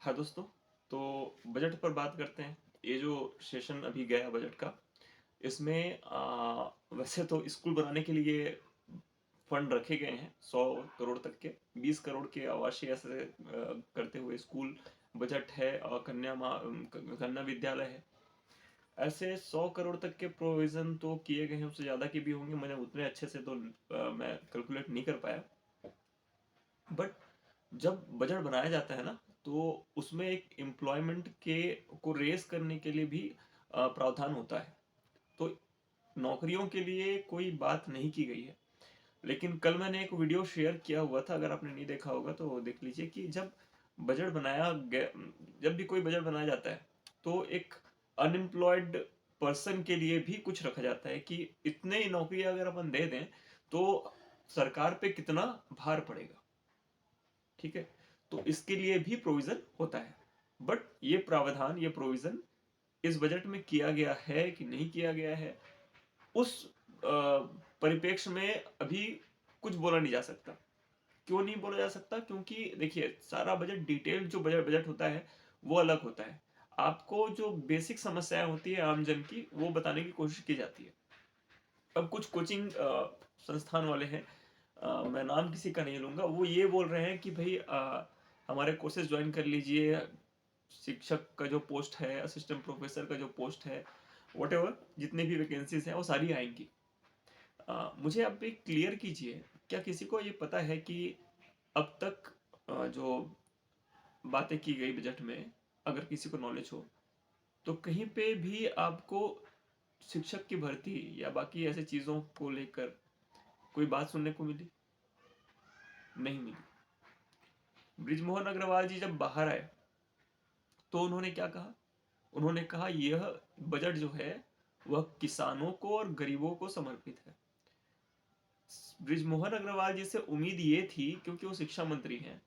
हाँ दोस्तों, तो बजट पर बात करते हैं। ये जो सेशन अभी गया बजट का, इसमें वैसे तो स्कूल बनाने के लिए फंड रखे गए हैं 100 करोड़ तक के। 20 करोड़ के आवासीय ऐसे करते हुए स्कूल बजट है और कन्या विद्यालय है। ऐसे 100 करोड़ तक के प्रोविजन तो किए गए हैं, उससे ज़्यादा के भी होंगे। मैंने उतने अच्छे से तो मैं कैलकुलेट नहीं कर पाया। बट जब बजट बनाया जाता है ना, तो उसमें एक एम्प्लॉयमेंट के को रेस करने के लिए भी प्रावधान होता है। तो नौकरियों के लिए कोई बात नहीं की गई है। लेकिन कल मैंने एक वीडियो शेयर किया हुआ था, अगर आपने नहीं देखा होगा तो देख लीजिए कि बजट बनाया गया जब भी कोई बजट बनाया जाता है, तो एक अनएम्प्लॉयड पर्सन के लिए भी कुछ रखा जाता है कि इतने नौकरी अगर अपन दे दें तो सरकार पे कितना भार पड़ेगा। ठीक है, तो इसके लिए भी प्रोविजन होता है। बट ये प्रावधान, ये प्रोविजन इस बजट में किया गया है कि नहीं किया गया है, उस परिप्रेक्ष्य में अभी कुछ बोला नहीं जा सकता। क्यों नहीं बोला जा सकता? क्योंकि देखिए, सारा बजट डिटेल जो बजट बजट होता है वो अलग होता है। आपको जो बेसिक समस्याएं होती है आम जन की, वो बताने की कोशिश की जाती है। अब कुछ कोचिंग संस्थान वाले हैं, मैं नाम किसी का नहीं लूंगा, वो ये बोल रहे हैं कि भाई हमारे कोर्सेज ज्वाइन कर लीजिए। शिक्षक का जो पोस्ट है, असिस्टेंट प्रोफेसर का जो पोस्ट है, वट जितनी भी वैकेंसीज हैं वो सारी आएंगी। मुझे आप एक क्लियर कीजिए, क्या किसी को ये पता है कि अब तक जो बातें की गई बजट में, अगर किसी को नॉलेज हो, तो कहीं पे भी आपको शिक्षक की भर्ती या बाकी ऐसे चीज़ों को लेकर कोई बात सुनने को मिली? नहीं मिली। ब्रिजमोहन अग्रवाल जी जब बाहर आए तो उन्होंने क्या कहा? उन्होंने कहा यह बजट जो है वह किसानों को और गरीबों को समर्पित है। ब्रिजमोहन अग्रवाल जी से उम्मीद ये थी, क्योंकि वो शिक्षा मंत्री हैं,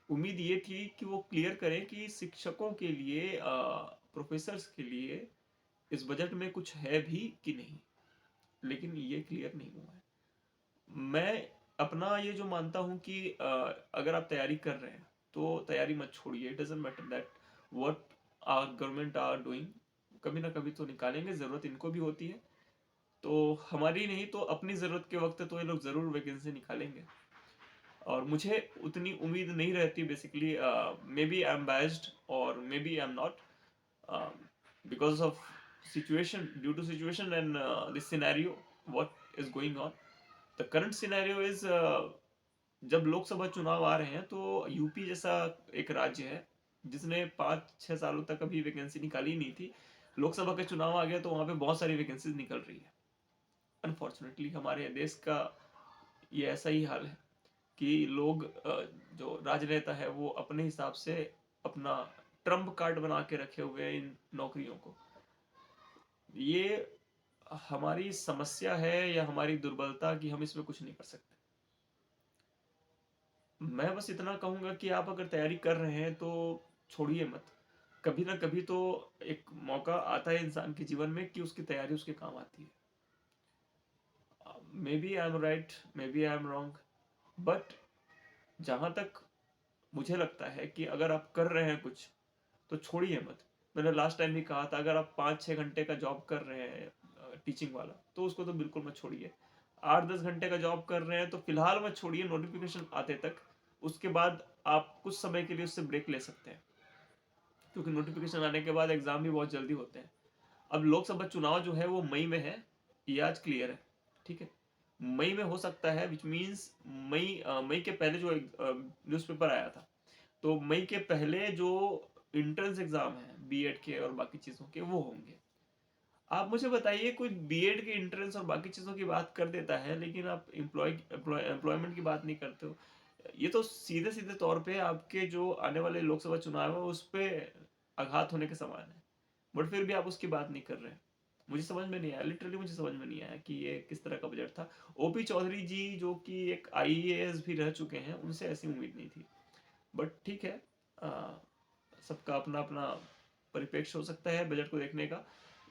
उम्मीद ये थी कि वो क्लियर करें कि शिक्षकों के लिए, प्रोफेसर्स के लिए इस बजट में कुछ है भी कि नहीं। लेकिन ये क्लियर नहीं हुआ है। मैं अपना ये जो मानता हूँ कि अगर आप तैयारी कर रहे हैं तो तैयारी मत छोड़िए। It doesn't matter that what our government are doing, कभी ना कभी तो निकालेंगे, ज़रूरत इनको भी होती है। तो हमारी नहीं तो अपनी ज़रूरत के वक्त तो ये लोग ज़रूर वैकेंसी निकालेंगे। और मुझे उतनी उम्मीद नहीं रहती basically. Maybe I am biased और maybe I am not, because of situation, due to situation and this scenario what is going on. The current scenario is, जब लोकसभा चुनाव आ रहे हैं तो यूपी जैसा एक राज्य है जिसने 5-6 सालों तक अभी वैकेंसी निकाली नहीं थी, लोकसभा का चुनाव आ गया तो वहां पे बहुत सारी वैकेंसीज निकल रही है। अनफॉर्चुनेटली हमारे देश का ये ऐसा ही हाल है कि लोग, जो राजनेता है वो अपने हिसाब से अपना ट्रम्प कार्ड बना के रखे हुए हैं इन नौकरियों को। ये हमारी समस्या है या हमारी दुर्बलता कि हम इसमें कुछ नहीं कर सकते। मैं बस इतना कहूंगा कि आप अगर तैयारी कर रहे हैं तो छोड़िए मत। कभी ना कभी तो एक मौका आता है इंसान के जीवन में कि उसकी तैयारी उसके काम आती है। Maybe I am right, maybe I am wrong, but जहां तक मुझे लगता है कि अगर आप कर रहे हैं कुछ तो छोड़िए मत। मैंने लास्ट टाइम भी कहा था, अगर आप 5-6 घंटे का जॉब कर रहे हैं टीचिंग वाला, तो उसको तो बिल्कुल मत छोड़िए। 8-10 घंटे का जॉब कर रहे हैं तो फिलहाल मत छोड़िए नोटिफिकेशन आते तक। उसके बाद आप कुछ समय के लिए उससे ब्रेक ले सकते हैं, क्योंकि नोटिफिकेशन आने के बाद एग्जाम भी बहुत जल्दी होते हैं। अब लोकसभा चुनाव जो है वो मई में है, ये आज क्लियर है। ठीक है, मई में हो सकता है, विच मीन्स मई के पहले जो न्यूज़पेपर आया था, तो मई के पहले जो इंट्रेंस एग्जाम है बीएड के और बाकी चीज़ों के, वो होंगे। आप मुझे बताइए, कोई बीएड के इंट्रेंस और बाकी चीज़ों की बात कर देता है लेकिन आप एम्प्लॉयमेंट की बात नहीं करते हो। ये तो सीधे सीधे तौर पे आपके जो आने वाले लोकसभा चुनाव है उस पे आघात होने के समान है। बट फिर भी आप उसकी बात नहीं कर रहे हैं। मुझे समझ में नहीं आया, लिटरली मुझे समझ में नहीं आया कि ये किस तरह का बजट था। ओपी चौधरी जी जो कि एक आईएएस भी रह चुके हैं, उनसे ऐसी उम्मीद नहीं थी। बट ठीक है, सबका अपना अपना परिप्रेक्ष्य हो सकता है बजट को देखने का।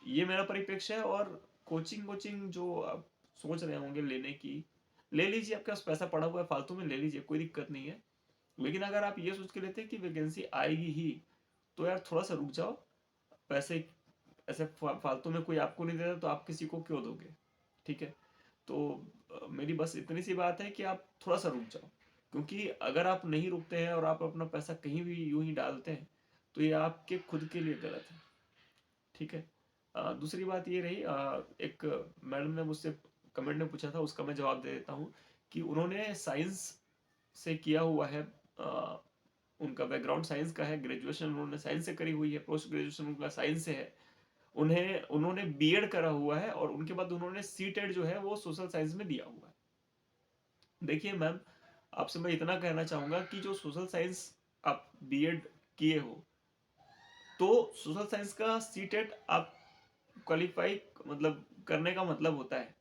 ये मेरा परिप्रेक्ष्य है। और कोचिंग कोचिंग जो आप सोच रहे होंगे लेने की, ले लीजिए। आपके पास पैसा पड़ा हुआ है फालतू में, ले लीजिए, कोई दिक्कत नहीं है। लेकिन अगर आप ये सोच के लेते हैं कि वैकेंसी आएगी ही, तो यार थोड़ा सा रुक जाओ। पैसे ऐसे फालतू में कोई आपको नहीं देता तो आप किसी को क्यों दोगे? ठीक है। तो मेरी बस इतनी सी बात है कि आप थोड़ा सा रुक जाओ, क्योंकि अगर आप नहीं रुकते हैं और आप अपना पैसा कहीं भी यूं ही डालते हैं तो ये आपके खुद के लिए गलत है। ठीक है। दूसरी बात ये रही, एक मैडम ने मुझसे कमेंट में पूछा था, उसका मैं जवाब दे देता हूँ कि उन्होंने साइंस से किया हुआ है। अ, उनका बैकग्राउंड साइंस का है, ग्रेजुएशन उन्होंने साइंस से करी हुई है, पोस्ट ग्रेजुएशन उनका साइंस से है। उन्होंने बीएड करा हुआ है और उनके बाद उन्होंने सीटेट जो है वो सोशल साइंस में दिया हुआ है। देखिए मैम, आपसे मैं इतना कहना चाहूंगा कि जो सोशल साइंस आप बीएड किए हो, तो सोशल साइंस का सीटेट आप क्वालिफाई मतलब करने का मतलब होता है।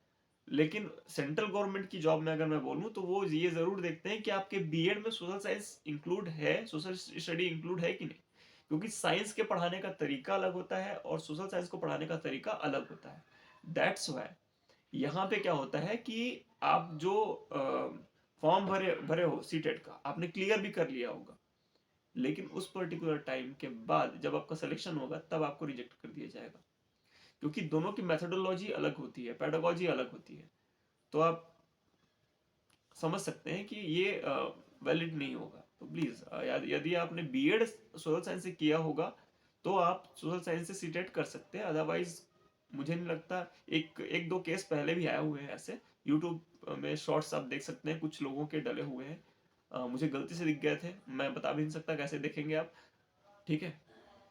लेकिन सेंट्रल गवर्नमेंट की जॉब में अगर मैं बोलूं तो वो ये जरूर देखते हैं कि आपके बीएड में सोशल साइंस इंक्लूड है, सोशल स्टडी इंक्लूड है कि नहीं। क्योंकि साइंस के पढ़ाने का तरीका अलग होता है और सोशल साइंस को पढ़ाने का तरीका अलग होता है। दैट्स वाई यहाँ पे क्या होता है कि आप जो फॉर्म भरे भरे हो सीटेट का, आपने क्लियर भी कर लिया होगा, लेकिन उस पर्टिकुलर टाइम के बाद जब आपका सिलेक्शन होगा तब आपको रिजेक्ट कर दिया जाएगा। क्योंकि दोनों की मेथोडोलॉजी अलग होती है, पेडागोजी अलग होती है। तो आप समझ सकते हैं कि ये वैलिड नहीं होगा। तो प्लीज यदि आपने बीएड सोशल साइंस से किया होगा तो आप सोशल साइंस से सीटेट कर सकते हैं, अदरवाइज मुझे नहीं लगता। एक एक दो केस पहले भी आए हुए हैं ऐसे, यूट्यूब में शॉर्ट्स आप देख सकते हैं, कुछ लोगों के डले हुए हैं। मुझे गलती से दिख गए थे, मैं बता भी नहीं सकता कैसे देखेंगे आप। ठीक है।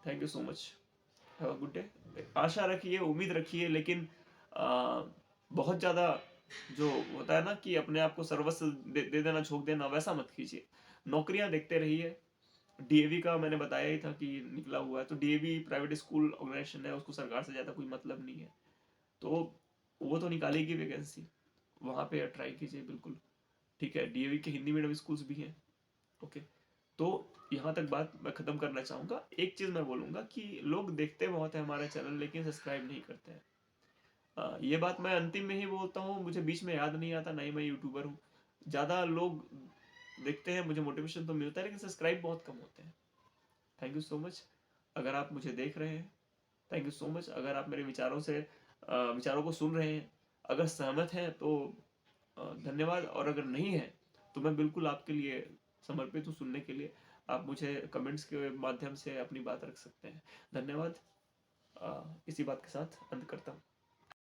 Thank you so much. Have a good day. आशा रखिए, उम्मीद रखिए, लेकिन आ, बहुत ज़्यादा जो होता है ना कि अपने आप को सर्वस्व दे देना, झोंक देना, वैसा मत कीजिए। नौकरियां देखते रहिए। डीएवी का मैंने बताया ही था कि निकला हुआ है, तो डीएवी प्राइवेट स्कूल ऑर्गेनाइजेशन है, उसको सरकार से ज़्यादा कोई मतलब नहीं है। तो वो तो निकालेगी वैकेंसी, वहाँ पे ट्राई कीजिए बिल्कुल। ठीक है। डीएवी के हिंदी मीडियम स्कूल्स भी हैं। ओके। तो यहाँ तक बात मैं खत्म करना चाहूंगा। एक चीज मैं बोलूंगा कि लोग देखते बहुत है हमारा चैनल लेकिन सब्सक्राइब नहीं करते हैं। ये बात मैं अंतिम में ही बोलता हूँ, मुझे बीच में याद नहीं आता, ना ही मैं यूट्यूबर हूँ। ज्यादा लोग देखते हैं, मुझे मोटिवेशन तो मिलता है, लेकिन सब्सक्राइब बहुत कम होते हैं। थैंक यू सो मच अगर आप मुझे देख रहे हैं। थैंक यू सो मच अगर आप मेरे विचारों को सुन रहे हैं। अगर सहमत हैं तो धन्यवाद, और अगर नहीं है तो मैं बिल्कुल आपके लिए समर्पित हूँ सुनने के लिए। आप मुझे कमेंट्स के माध्यम से अपनी बात रख सकते हैं। धन्यवाद। इसी बात के साथ अंत करता हूँ।